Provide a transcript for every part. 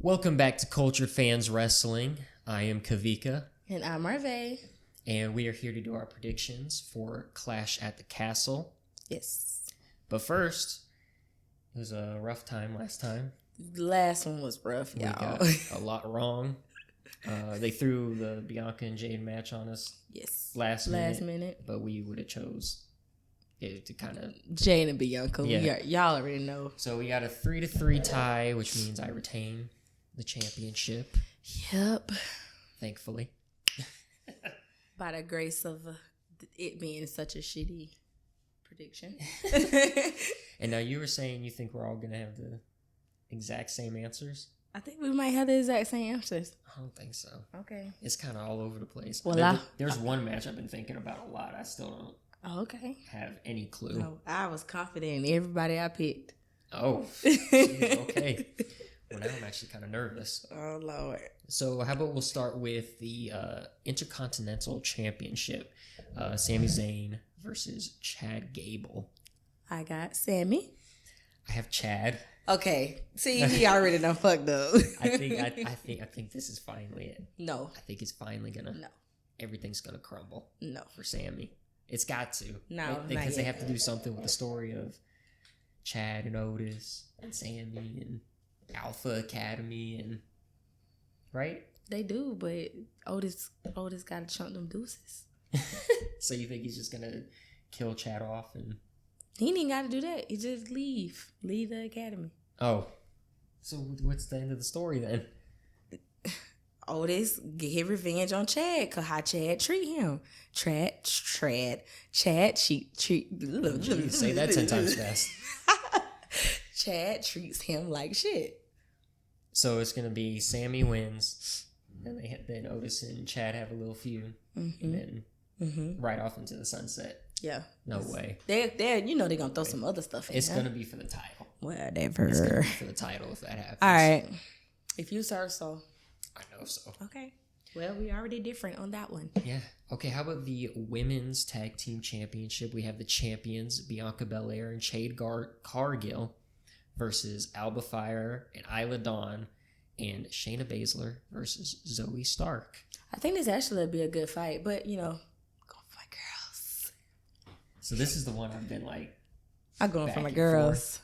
Welcome back to Cultured Fans Wrestling. I am Kawika. And I'm Arva. And we are here to do our predictions for Clash at the Castle. Yes. But first, it was a rough time last time. The last one was rough, y'all. We got a lot wrong. They threw the Bianca and Jade match on us. Yes. Last minute. But we would have chose it to kind of... Jade and Bianca. Yeah. Y'all already know. So we got a 3-3 tie, which means I retain the championship. Yep. Thankfully. By the grace of it being such a shitty prediction. And now you were saying you think we're all going to have the exact same answers? I think we might have the exact same answers. I don't think so. Okay. It's kind of all over the place. Well, there's one match I've been thinking about a lot. I still don't have any clue. No, I was confident in everybody I picked. Oh, geez, okay. Well, now I'm actually kind of nervous. Oh, Lord. So how about we'll start with the Intercontinental Championship. Sami Zayn versus Chad Gable. I got Sammy. I have Chad. Okay. See, he already done fucked up. I think this is finally it. No. I think it's finally gonna. No. Everything's gonna crumble. No. For Sammy. It's got to. No. Because they have to do something with the story of Chad and Otis and Sammy and Alpha Academy and right? They do, but Otis gotta chunk them deuces. So you think he's just gonna kill Chad off and he ain't gotta do that. He just leave the academy. Oh. So what's the end of the story then? Otis get revenge on Chad cause how Chad treat him. Chad treat. Jeez, say that 10 times fast. Chad treats him like shit. So it's gonna be Sammy wins, and then Otis and Chad have a little feud, and then right off into the sunset. Yeah, no way. They're they're gonna throw some other stuff in. It's gonna be for the title. Whatever. It's gonna be for the title if that happens. All right. If you say so. I know so. Okay. Well, we already different on that one. Yeah. Okay, how about the Women's Tag Team Championship? We have the champions, Bianca Belair and Jade Cargill, versus Alba Fire and Isla Dawn, and Shayna Baszler versus Zoe Stark. I think this actually would be a good fight, but, go for my girls. So this is the one I've been like... I'm going for my girls.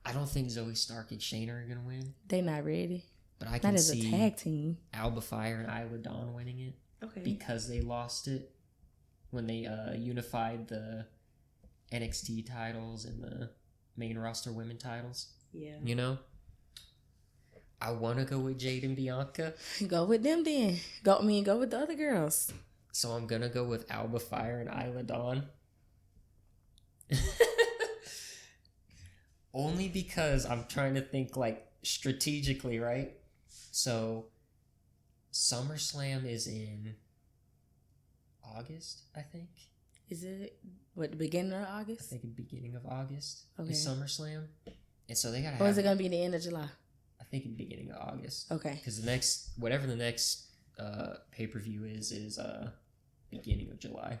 I don't think Zoe Stark and Shayna are going to win. They not ready. But I can see a tag team. Alba Fire and Isla Dawn winning it. Okay. Because they lost it when they unified the NXT titles and the main roster women titles. Yeah. I want to go with Jade and Bianca. Go with them then. Go with the other girls. So I'm going to go with Alba Fire and Isla Dawn. Only because I'm trying to think strategically, right? So SummerSlam is in August, I think. Is it the beginning of August? I think the beginning of August is SummerSlam. And so they got to have... Or is it going to be the end of July? I think in the beginning of August. Okay. Because whatever the next pay-per-view is beginning of July.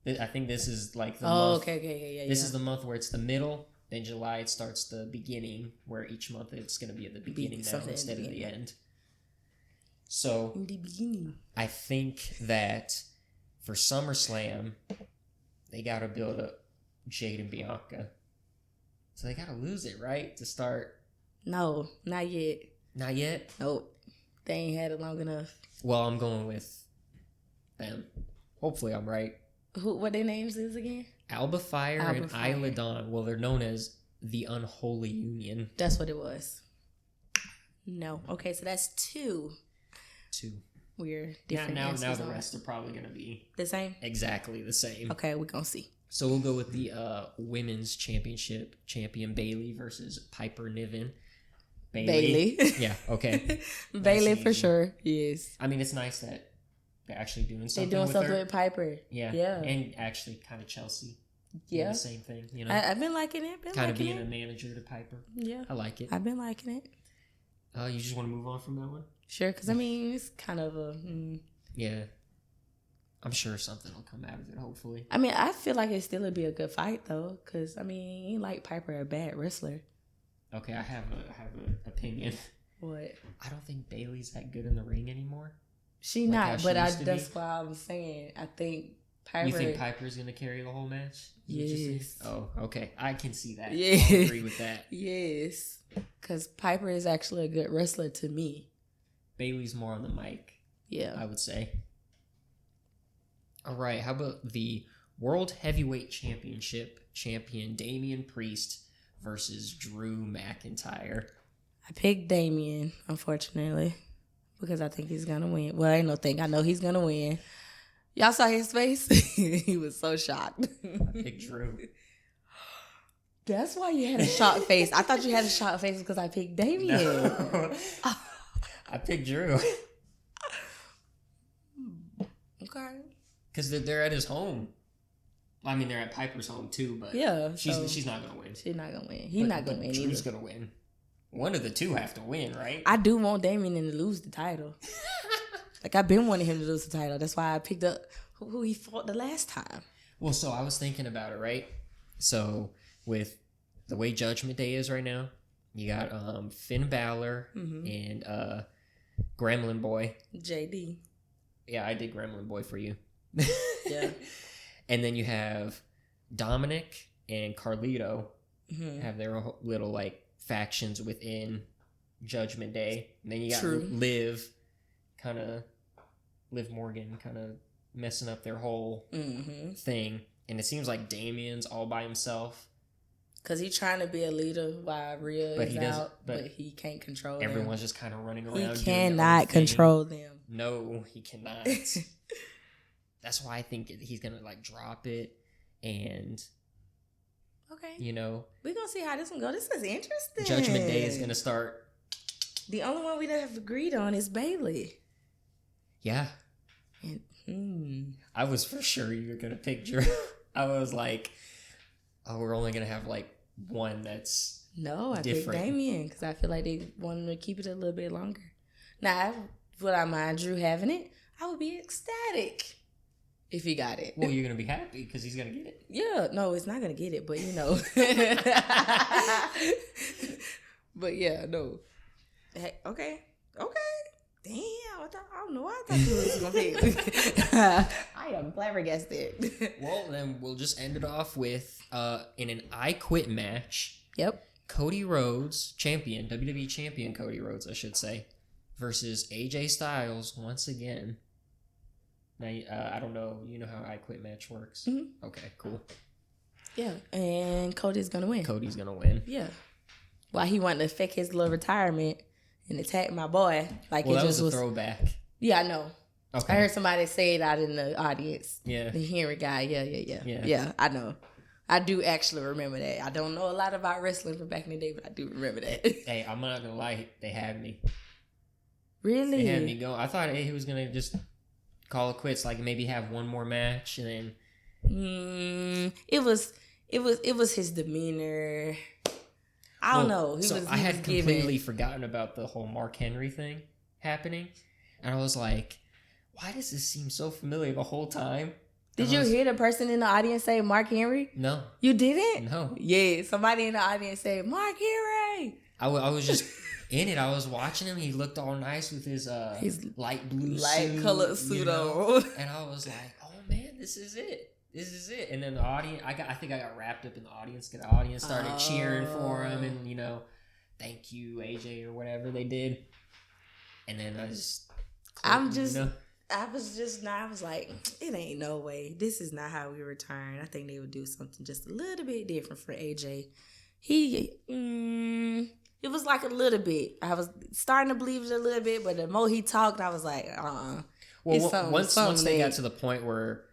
I think this is the month. Okay, yeah. This is the month where it's the middle. Then July it starts the beginning, where each month it's going to be at the beginning now instead of the end. So in the beginning, I think that for SummerSlam, they got to build up Jade and Bianca. So they got to lose it, right, to start? No, not yet. Not yet? Nope. They ain't had it long enough. Well, I'm going with them. Hopefully I'm right. What their names is again? Alba Fire and Isla Dawn. Well, they're known as the Unholy Union. That's what it was. No. Okay, so that's two. We're different. Now the rest are probably going to be the same? Exactly the same. Okay, we're going to see. So we'll go with the Women's Championship champion Bayley versus Piper Niven. Bayley. Yeah, okay. Bayley for sure, yes. I mean, it's nice that they're actually doing something with Piper. Yeah. And actually kind of Chelsea. Yeah. The same thing, I've been liking it. Kind of being a manager to Piper. Yeah. I like it. I've been liking it. You just want to move on from that one? Sure, because it's kind of a... Yeah. I'm sure something will come out of it, hopefully. I mean, I feel like it still would be a good fight, though, because, ain't like Piper a bad wrestler. Okay, I have an opinion. What? I don't think Bailey's that good in the ring anymore. She like not, but that's why I'm saying. I think Piper. You think Piper's gonna carry the whole match? Yes. Oh, okay. I can see that. Yeah. I'll agree with that. Yes. Because Piper is actually a good wrestler to me. Bailey's more on the mic. Yeah. I would say. All right. How about the World Heavyweight Championship champion Damian Priest versus Drew McIntyre? I picked Damian, unfortunately, because I think he's going to win. Well, ain't no thing. I know he's going to win. Y'all saw his face? He was so shocked. I picked Drew. That's why you had a shocked face. I thought you had a shocked face because I picked Damian. No. I picked Drew. Okay. Because they're at his home. I mean, they're at Piper's home too, but yeah, she's not going to win. She's not going to win. He's not going to win Drew's either. going to win. One of the two have to win, right? I do want Damian to lose the title. Like, I've been wanting him to lose the title. That's why I picked up who he fought the last time. Well, so I was thinking about it, right? So, with the way Judgment Day is right now, you got Finn Balor and Gremlin Boy. JD. Yeah, I did Gremlin Boy for you. Yeah. And then you have Dominic and Carlito have their little, like, factions within Judgment Day. And then you got Liv Morgan kind of messing up their whole thing. And it seems like Damian's all by himself. Because he's trying to be a leader while Rhea is out, but he can't control them. Everyone's just kind of running around. He cannot control them. No, he cannot. That's why I think he's going to, like, drop it. And, okay, you know, we're going to see how this one goes. This is interesting. Judgment Day is going to start. The only one we have agreed on is Bailey. Yeah. And, I was for sure you were going to pick Drew. I was like, oh, we're only going to have, like, one that's No, I different. picked Damian because I feel like they wanted to keep it a little bit longer. Now, would I mind Drew having it? I would be ecstatic if he got it. Well, you're going to be happy because he's going to get it. Yeah, no, it's not going to get it, but you know. But yeah, no. Hey, okay. Damn, I don't know what I thought you was going to pick. I am flabbergasted. Well, then we'll just end it off with, in an I Quit match. Yep. Cody Rhodes, WWE champion Cody Rhodes, I should say, versus AJ Styles once again. Now, I don't know. You know how I Quit match works? Mm-hmm. Okay, cool. Yeah, and Cody's going to win. Cody's going to win. Yeah. Why he wanted to fake his little retirement and attack my boy. Like, well, it that just was a throwback. Yeah, I know. Okay. I heard somebody say it out in the audience. Yeah. The Henry guy. Yeah. Yeah, I know. I do actually remember that. I don't know a lot about wrestling from back in the day, but I do remember that. Hey, I'm not going to lie. They had me. Really? They had me go. I thought he was going to just call it quits, like maybe have one more match and then... It was his demeanor. I don't know. I had completely forgotten about the whole Mark Henry thing happening. And I was like, why does this seem so familiar the whole time? Did you hear the person in the audience say Mark Henry? No. You didn't? No. Yeah, somebody in the audience said Mark Henry. I was just in it. I was watching him. He looked all nice with his light blue light colored suit on. And I was like, oh man, this is it. This is it. And then the audience, I think I got wrapped up in the audience. The audience started cheering for him and, you know, thank you, AJ, or whatever they did. And then I was like, it ain't no way. This is not how we return. I think they would do something just a little bit different for AJ. It was like a little bit. I was starting to believe it a little bit, but the more he talked, I was like, Well, once they got to the point where,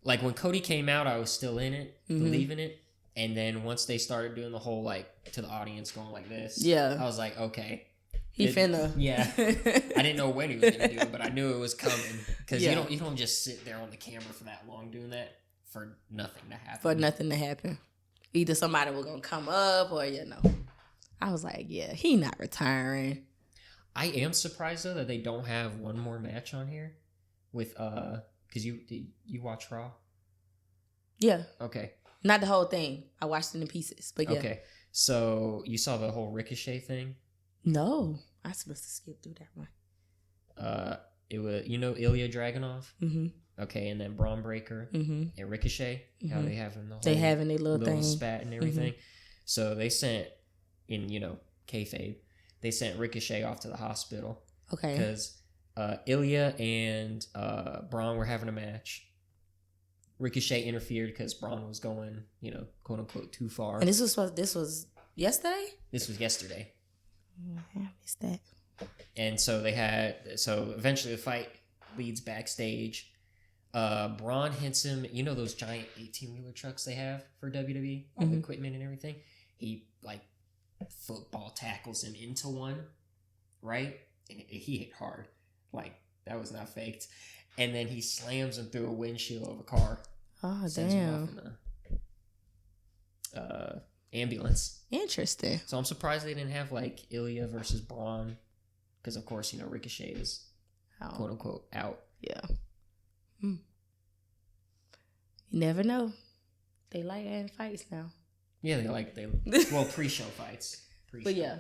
like, when Cody came out, I was still in it, believing it. And then once they started doing the whole, like, to the audience going like this, I was like, okay. He finna. Yeah. I didn't know when he was going to do it, but I knew it was coming. Because you don't just sit there on the camera for that long doing that for nothing to happen. Either somebody was going to come up or, you know. I was like, yeah, he not retiring. I am surprised, though, that they don't have one more match on here with, because you watch Raw? Yeah. Okay. Not the whole thing. I watched it in pieces, but yeah. Okay. So you saw the whole Ricochet thing? No. I supposed to skip through that one. It was Ilya Dragunov. Mm-hmm. Okay, and then Braun Breaker and Ricochet. Mm-hmm. How they having the whole they having their little thing spat and everything. So they sent in kayfabe. They sent Ricochet off to the hospital. Okay. Because Ilya and Braun were having a match. Ricochet interfered because Braun was going, quote unquote, too far. And this was yesterday? This was yesterday. I missed that. And so eventually the fight leads backstage. Braun hits him, those giant 18-wheeler trucks they have for WWE, all the equipment and everything. He football tackles him into one, right? And he hit hard. That was not faked. And then he slams him through a windshield of a car. Oh, sends him off in a ambulance. Interesting. So I'm surprised they didn't have Ilya versus Braun, because of course Ricochet is quote unquote out. Yeah. You never know. They like having fights now. Yeah, pre-show fights. But yeah.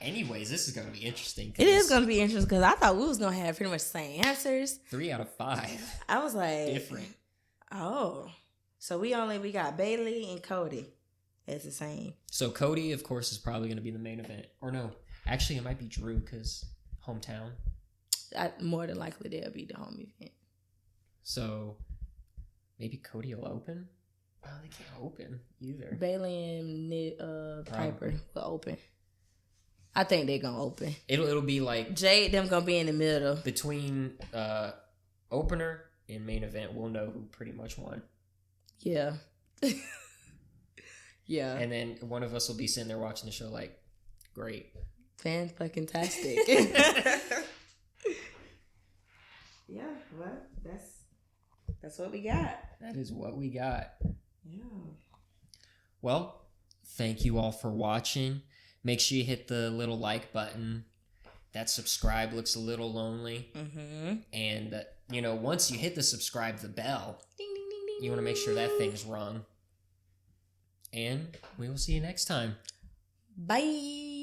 Anyways, this is gonna be interesting. It is gonna be interesting because I thought we was gonna have pretty much the same answers. 3 out of 5. I was like different. Oh, so we got Bailey and Cody as the same. So Cody, of course, is probably gonna be the main event. Or no, actually, it might be Drew because hometown. More than likely, they'll be the home event. So maybe Cody will open. No, they can't open either. Bailey and Piper will open. I think they're gonna open. It'll be Jade. Them gonna be in the middle between opener and main event. We'll know who pretty much won. Yeah. Yeah. And then one of us will be sitting there watching the show great. Fan-fucking-tastic. Yeah. Well, that's what we got. That is what we got. Yeah. Well, thank you all for watching. Make sure you hit the little like button. That subscribe looks a little lonely. Mm-hmm. And, once you hit the subscribe, the bell, ding, ding, ding, ding, you want to make sure that thing's rung. And we will see you next time. Bye.